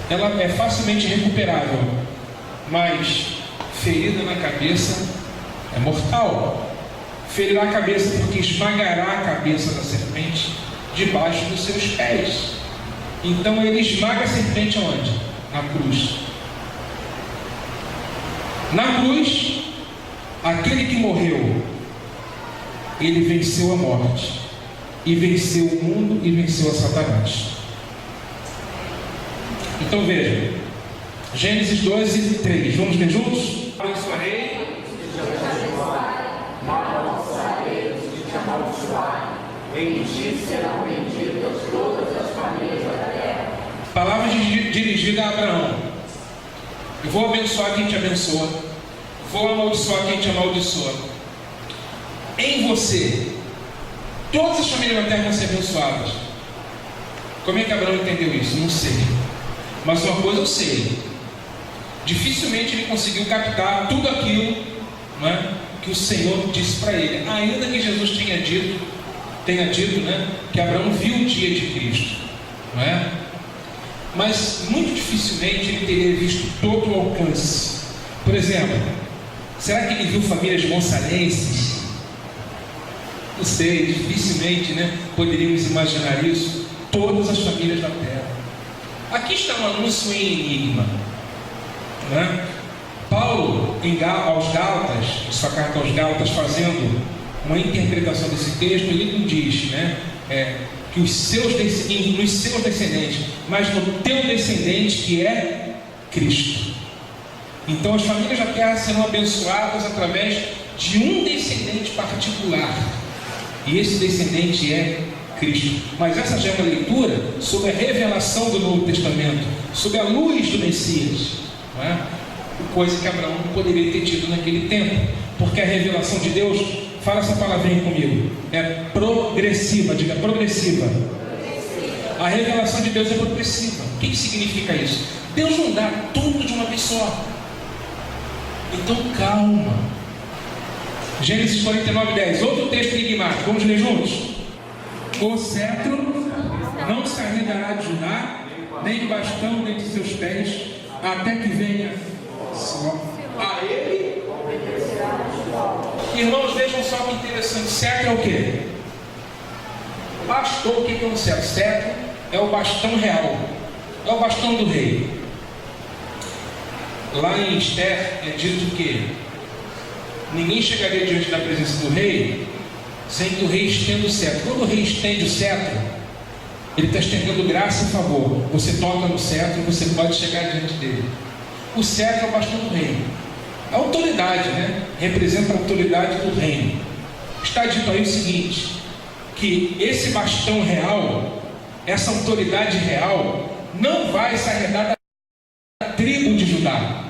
ela é facilmente recuperável. Mas ferida na cabeça é mortal. Ferirá a cabeça porque esmagará a cabeça da serpente debaixo dos seus pés. Então ele esmaga a serpente onde? Na cruz. Na cruz, aquele que morreu, ele venceu a morte, e venceu o mundo, e venceu a Satanás. Então veja, Gênesis 12:3. Vamos ler juntos? Abençoarei, maldiçoarei os que te amaldiçoarem. Em ti serão benditas todas as famílias da terra. Palavra dirigida a Abraão. Eu vou abençoar quem te abençoa, vou amaldiçoar quem te amaldiçoa. Em você, todas as famílias da terra vão ser abençoadas. Como é que Abraão entendeu isso? Não sei. Mas uma coisa eu sei: dificilmente ele conseguiu captar tudo aquilo, que o Senhor disse para ele. Ainda que Jesus tenha dito, que Abraão viu o dia de Cristo, mas muito dificilmente ele teria visto todo o alcance. Por exemplo, será que ele viu famílias gonçalenses? Não sei, dificilmente poderíamos imaginar isso. Todas as famílias da terra. Aqui está um anúncio em enigma. Paulo, aos Gálatas, sua carta aos Gálatas, fazendo uma interpretação desse texto, ele não diz que nos seus descendentes, mas no teu descendente, que é Cristo. Então as famílias da terra serão abençoadas através de um descendente particular, e esse descendente é Cristo. Mas essa já é uma leitura sobre a revelação do Novo Testamento, sobre a luz do Messias, coisa que Abraão não poderia ter tido naquele tempo, porque a revelação de Deus, fala essa palavrinha comigo, é progressiva. Diga progressiva. A revelação de Deus é progressiva. O que significa isso? Deus não dá tudo de uma vez só. Então calma. Gênesis 49:10, outro texto enigmático. Vamos ler juntos? O cetro não se arredará de Judá, nem o bastão dentre seus pés, até que venha A ele. Irmãos, vejam só que interessante. Cetro é o quê? Bastou. O que é um cetro? Cetro é o bastão real. É o bastão do rei. Lá em Esther é dito que ninguém chegaria diante da presença do rei sem que o rei estenda o cetro. Quando o rei estende o cetro, ele está estendendo graça e favor. Você toca no cetro e você pode chegar diante dele. O cetro é o bastão do rei. A autoridade, né? Representa a autoridade do reino. Está dito aí o seguinte, que esse bastão real, essa autoridade real, não vai se arredar da tribo de Judá.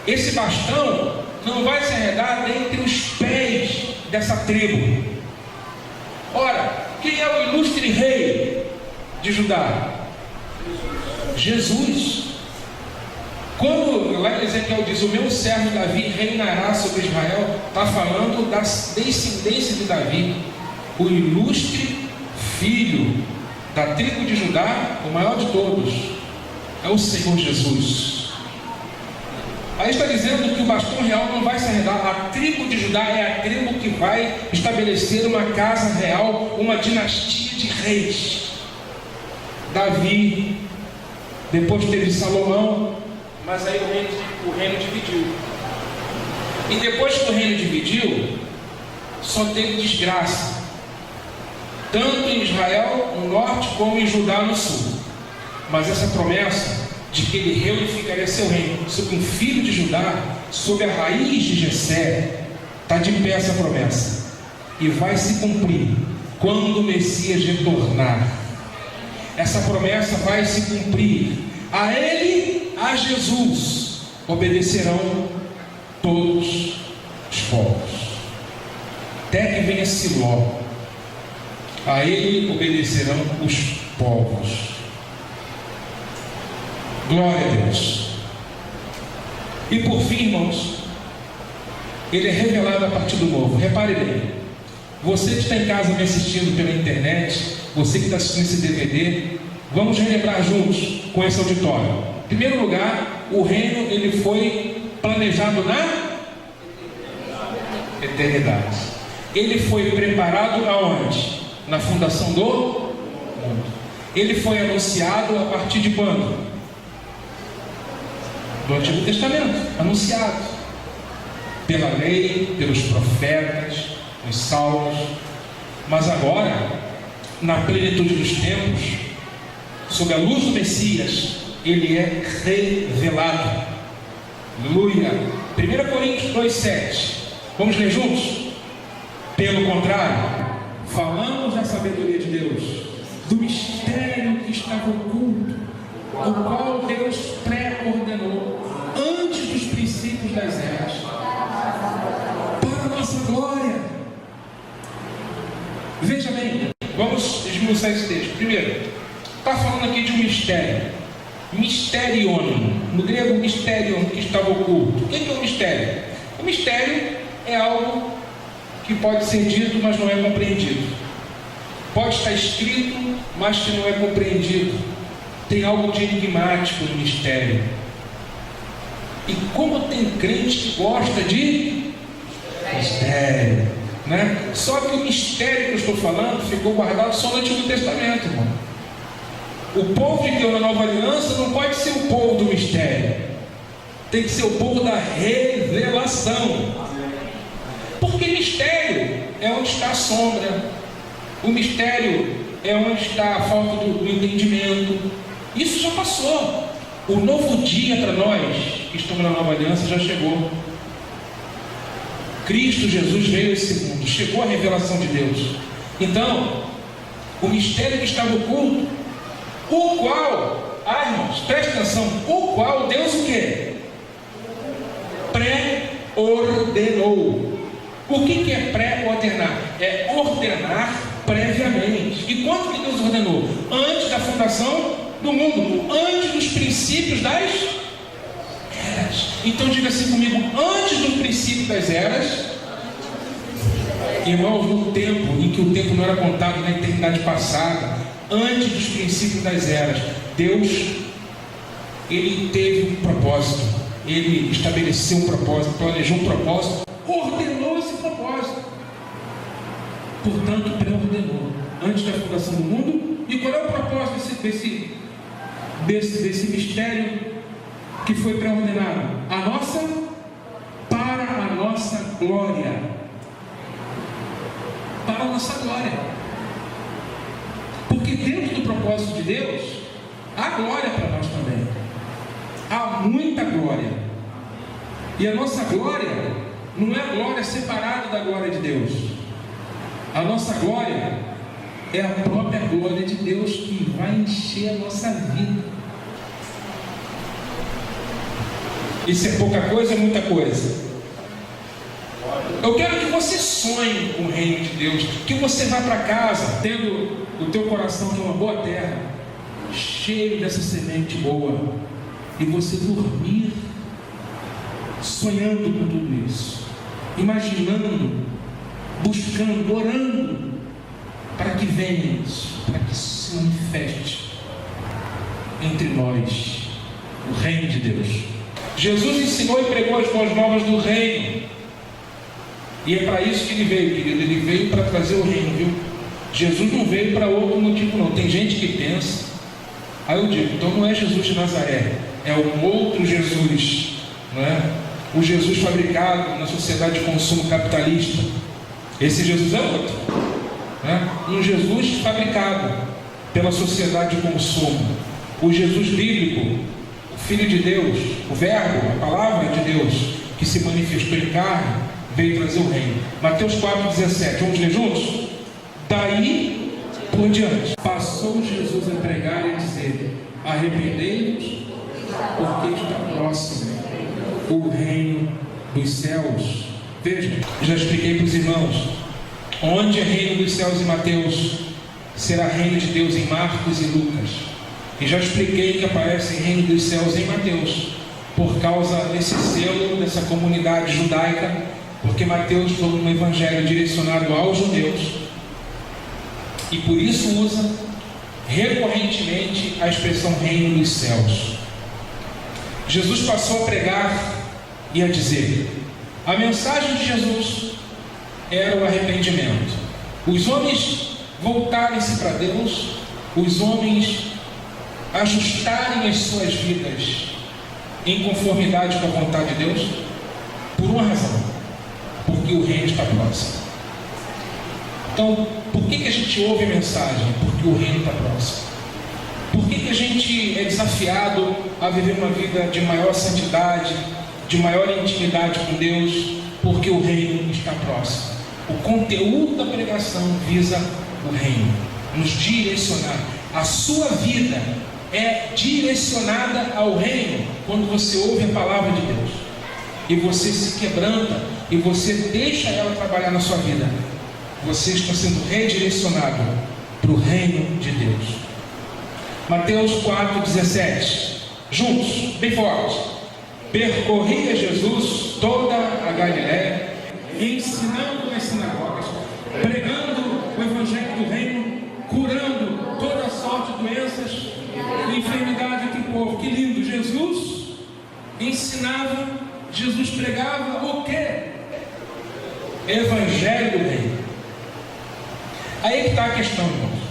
Esse bastão não vai se arredar dentre os pés dessa tribo. Ora, quem é o ilustre rei de Judá? Jesus. Quando lá em Ezequiel diz, o meu servo Davi reinará sobre Israel, está falando da descendência de Davi, o ilustre filho da tribo de Judá, o maior de todos, é o Senhor Jesus. Aí está dizendo que o bastão real não vai se arredar. A tribo de Judá é a tribo que vai estabelecer uma casa real, uma dinastia de reis. Davi, depois teve Salomão, mas aí o reino dividiu. E depois que o reino dividiu, só teve desgraça, tanto em Israel no norte como em Judá no sul. Mas essa promessa de que ele reunificaria seu reino sobre um filho de Judá, sob a raiz de Jessé, está de pé essa promessa, e vai se cumprir quando o Messias retornar. Essa promessa vai se cumprir. A ele, a Jesus, obedecerão todos os povos, até que venha Siló. A ele obedecerão os povos. Glória a Deus. E por fim, irmãos, ele é revelado a partir do novo. Repare bem, você que está em casa me assistindo pela internet, você que está assistindo esse DVD, vamos relembrar juntos com esse auditório. Em primeiro lugar, o reino ele foi planejado na eternidade. Ele foi preparado aonde? Na fundação do mundo. Ele foi anunciado a partir de quando? Do Antigo Testamento, anunciado pela lei, pelos profetas, nos salmos. Mas agora, na plenitude dos tempos, sob a luz do Messias, ele é revelado. Aleluia. 1 Coríntios 2,7. Vamos ler juntos? Pelo contrário, falamos da sabedoria de Deus, do mistério que estava oculto, o qual Deus pré-ordenou antes dos princípios das eras, para a nossa glória. Veja bem, vamos esmiuçar esse texto. Primeiro, está falando aqui de um mistério. Mysterion, no grego mysterion, que estava oculto. O que é um mistério? O mistério é algo que pode ser dito, mas não é compreendido. Pode estar escrito, mas que não é compreendido. Tem algo de enigmático no mistério. E como tem crente que gosta de mistério, né? Só que o mistério que eu estou falando ficou guardado só no Antigo Testamento, irmão. O povo de Deus na Nova Aliança não pode ser o povo do mistério. Tem que ser o povo da revelação. Porque mistério é onde está a sombra. O mistério é onde está a falta do entendimento. Isso já passou. O novo dia para nós que estamos na Nova Aliança já chegou. Cristo Jesus veio a esse mundo, chegou a revelação de Deus. Então, o mistério que estava oculto, o qual, irmãos, preste atenção, o qual Deus o quê? Pré-ordenou. O que é pré-ordenar? É ordenar previamente. E quando que Deus ordenou? Antes da fundação do mundo, antes dos princípios das eras. Então diga assim comigo, antes do princípio das eras, irmãos, no tempo em que o tempo não era contado na eternidade passada, antes dos princípios das eras, Deus, ele teve um propósito. Ele estabeleceu um propósito, planejou um propósito, ordenou esse propósito. Portanto, pré-ordenou antes da fundação do mundo. E qual é o propósito desse mistério que foi pré-ordenado? Para a nossa glória. Para a nossa glória. Porque dentro do propósito de Deus, há glória para nós também. Há muita glória. E a nossa glória não é a glória separada da glória de Deus. A nossa glória é a própria glória de Deus que vai encher a nossa vida. Isso é pouca coisa, é muita coisa. Eu quero que você sonhe com o reino de Deus, que você vá para casa tendo o teu coração, que é uma boa terra, cheio dessa semente boa, e você dormir sonhando com tudo isso, imaginando, buscando, orando, para que venha isso, para que se manifeste entre nós o reino de Deus. Jesus ensinou e pregou as boas novas do reino, e é para isso que ele veio, querido. Ele veio para trazer o reino, viu? Jesus não veio para outro motivo, não. Tem gente que pensa, aí eu digo, então não é Jesus de Nazaré, é um outro Jesus, não é? O Jesus fabricado na sociedade de consumo capitalista. Esse Jesus é outro, né? Um Jesus fabricado pela sociedade de consumo. O Jesus bíblico, o Filho de Deus, o Verbo, a palavra de Deus, que se manifestou em carne, veio trazer o reino. Mateus 4,17. Vamos ler juntos? Daí por diante, passou Jesus a pregar e a dizer: arrependei-vos, porque está próximo o reino dos céus. Vejam, já expliquei para os irmãos. Onde é reino dos céus em Mateus, será reino de Deus em Marcos e Lucas. E já expliquei que aparece reino dos céus em Mateus, por causa desse selo, dessa comunidade judaica, porque Mateus foi um evangelho direcionado aos judeus, e por isso usa recorrentemente a expressão reino dos céus. Jesus passou a pregar e a dizer: a mensagem de Jesus era o arrependimento. Os homens voltarem-se para Deus, os homens ajustarem as suas vidas em conformidade com a vontade de Deus, por uma razão: porque o reino está próximo. Então, por que a gente ouve a mensagem? Porque o reino está próximo. Por que a gente é desafiado a viver uma vida de maior santidade, de maior intimidade com Deus? Porque o reino está próximo. O conteúdo da pregação visa o reino, nos direcionar. A sua vida é direcionada ao reino quando você ouve a palavra de Deus e você se quebranta e você deixa ela trabalhar na sua vida. Você está sendo redirecionado para o reino de Deus. Mateus 4,17. Juntos, bem forte. Percorria Jesus toda a Galiléia, ensinando nas sinagogas, pregando o evangelho do reino, curando toda sorte de doenças e enfermidade entre o povo. Que lindo! Jesus ensinava, Jesus pregava o quê? Evangelho do reino. Aí que está a questão, irmãos.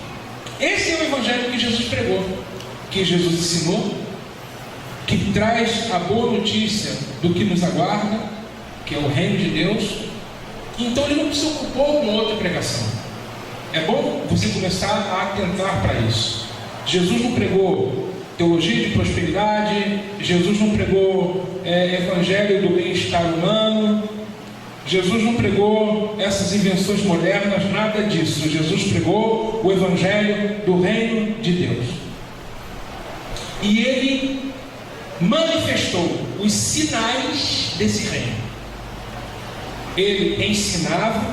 Esse é o evangelho que Jesus pregou, que Jesus ensinou, que traz a boa notícia do que nos aguarda, que é o reino de Deus. Então ele não se ocupou com outra pregação. É bom você começar a atentar para isso. Jesus não pregou teologia de prosperidade, Jesus não pregou evangelho do bem-estar humano, Jesus não pregou essas invenções modernas, nada disso. Jesus pregou o evangelho do reino de Deus. E ele manifestou os sinais desse reino. Ele ensinava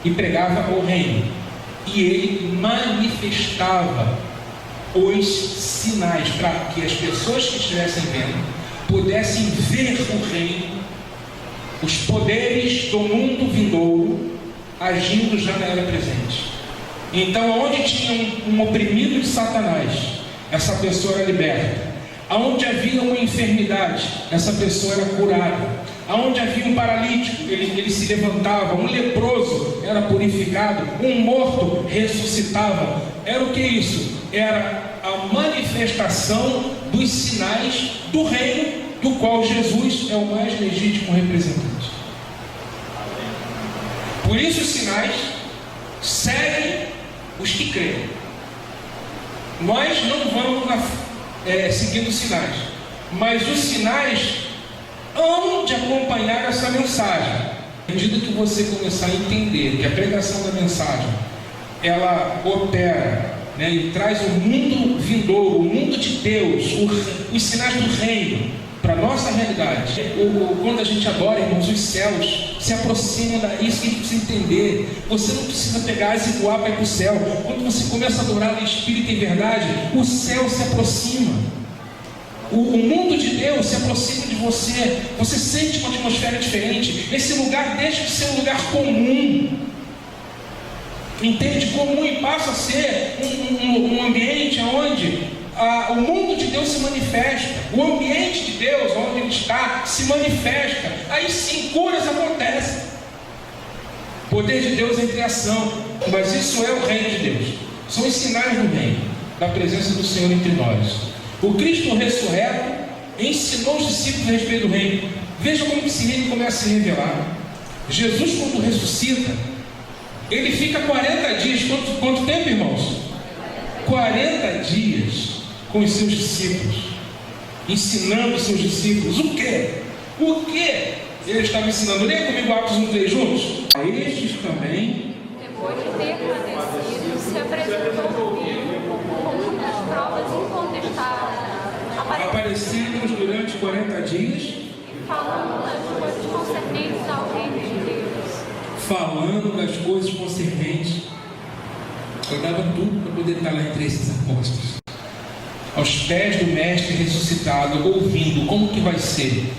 e pregava o reino. E ele manifestava os sinais para que as pessoas que estivessem vendo pudessem ver o reino, os poderes do mundo vindouro agindo já na era presente. Então, onde tinha um oprimido de Satanás, essa pessoa era liberta. Aonde havia uma enfermidade, essa pessoa era curada. Aonde havia um paralítico, ele se levantava. Um leproso era purificado. Um morto ressuscitava. Era o que isso? Era a manifestação dos sinais do reino, do qual Jesus é o mais legítimo representante. Por isso os sinais seguem os que creem. Nós não vamos seguindo os sinais, mas os sinais hão de acompanhar essa mensagem. À medida que você começar a entender que a pregação da mensagem ela opera, e traz o mundo vindouro, o mundo de Deus, os sinais do reino para a nossa realidade. Quando a gente adora, irmãos, os céus se aproximam disso que a gente precisa entender. Você não precisa pegar e voar para ir para o céu. Quando você começa a adorar em espírito e em verdade, o céu se aproxima. O mundo de Deus se aproxima de você. Você sente uma atmosfera diferente. Esse lugar deixa de ser um lugar comum. Entende? Comum e passa a ser um ambiente onde o mundo de Deus se manifesta. O ambiente de Deus, onde Ele está, se manifesta. Aí sim, curas acontecem. O poder de Deus em criação. Mas isso é o reino de Deus. São os sinais do reino, da presença do Senhor entre nós. O Cristo ressurreto ensinou os discípulos a respeito do reino. Veja como esse reino começa a se revelar. Jesus, quando ressuscita, ele fica 40 dias. Quanto tempo, irmãos? 40 dias com os seus discípulos, ensinando os seus discípulos. O quê? O quê ele estava ensinando? Leia comigo Atos 1:3 juntos. A estes também, depois de ter padecido, se apresentou vivo com muitas provas incontestáveis, aparecendo durante 40 dias, falando das coisas concernentes ao reino de Deus. Falando das coisas concernentes. Eu dava tudo para poder estar lá entre esses apóstolos, aos pés do Mestre ressuscitado, ouvindo como que vai ser,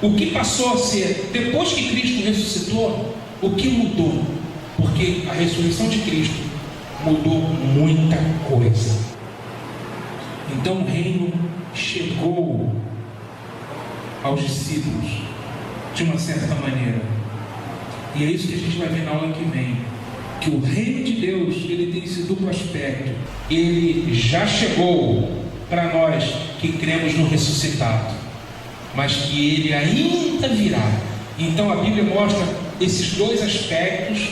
o que passou a ser, depois que Cristo ressuscitou, o que mudou, porque a ressurreição de Cristo mudou muita coisa. Então o reino chegou aos discípulos de uma certa maneira, e é isso que a gente vai ver na aula que vem, que o reino de Deus ele tem esse duplo aspecto. Ele já chegou para nós que cremos no ressuscitado, mas que ele ainda virá. Então a Bíblia mostra esses dois aspectos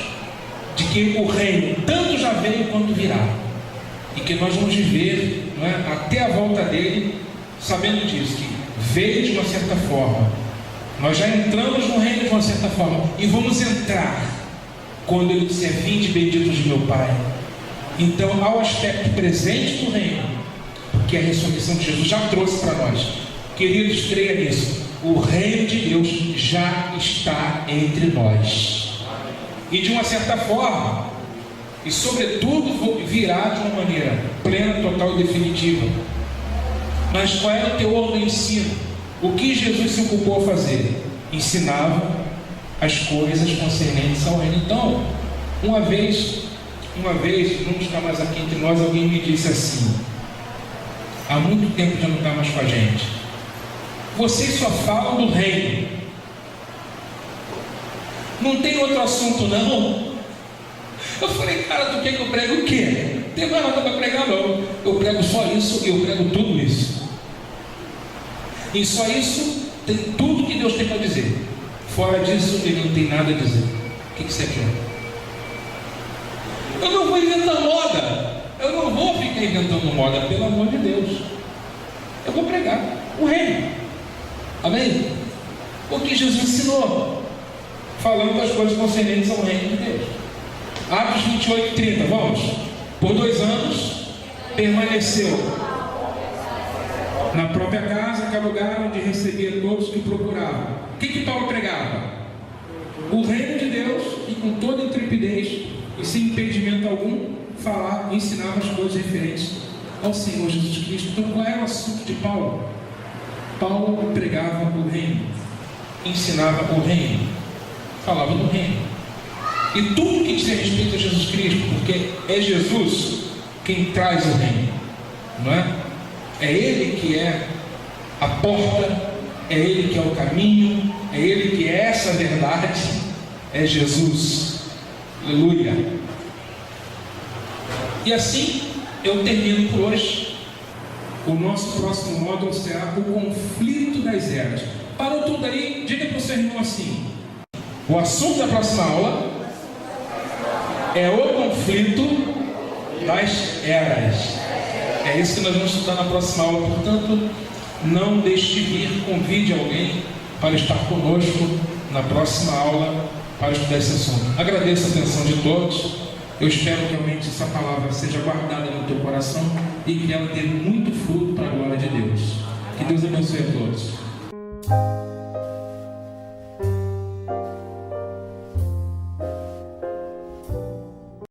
de que o reino tanto já veio quanto virá, e que nós vamos viver, até a volta dele, sabendo disso, que veio de uma certa forma, nós já entramos no reino de uma certa forma, e vamos entrar quando ele disser: vinde benditos de meu Pai. Então há o aspecto presente do reino, que a ressurreição de Jesus já trouxe para nós. Queridos, creia nisso. O reino de Deus já está entre nós, e de uma certa forma, e sobretudo virá de uma maneira plena, total e definitiva. Mas qual era o teor do ensino? O que Jesus se ocupou a fazer? Ensinava as coisas concernentes ao reino. Então, uma vez, não está mais aqui entre nós, alguém me disse assim: há muito tempo já não está mais com a gente, vocês só falam do reino, não tem outro assunto não? Eu falei: cara, tu quer que eu pregue o quê? Não tem mais nada para pregar não. Eu prego só isso e eu prego tudo isso. E só isso tem tudo que Deus tem para dizer. Fora disso, ele não tem nada a dizer. O que você quer? Eu não vou inventar moda. Eu não vou ficar inventando moda, pelo amor de Deus. Eu vou pregar o reino. Amém? O que Jesus ensinou, falando das coisas concernentes ao reino de Deus. Atos 28:30, vamos. Por 2 anos permaneceu na própria casa, que é lugar onde recebia todos que procuravam. O que Paulo pregava? O reino de Deus, e com toda intrepidez e sem impedimento algum, falava e ensinava as coisas referentes ao Senhor Jesus Cristo. Então qual era o assunto de Paulo? Paulo pregava o reino, ensinava o reino, falava do reino, e tudo que diz a respeito a Jesus Cristo, porque é Jesus quem traz o reino, não é? É Ele que é a porta, é Ele que é o caminho, é Ele que é essa verdade, é Jesus. Aleluia. E assim eu termino por hoje. O nosso próximo módulo será o conflito das eras. Parou tudo aí? Diga para o seu irmão assim: o assunto da próxima aula é o conflito das eras. É isso que nós vamos estudar na próxima aula. Portanto, não deixe de vir, convide alguém para estar conosco na próxima aula para estudar esse assunto. Agradeço a atenção de todos. Eu espero que realmente essa palavra seja guardada no teu coração e que ela dê muito fruto para a glória de Deus. Que Deus abençoe a todos.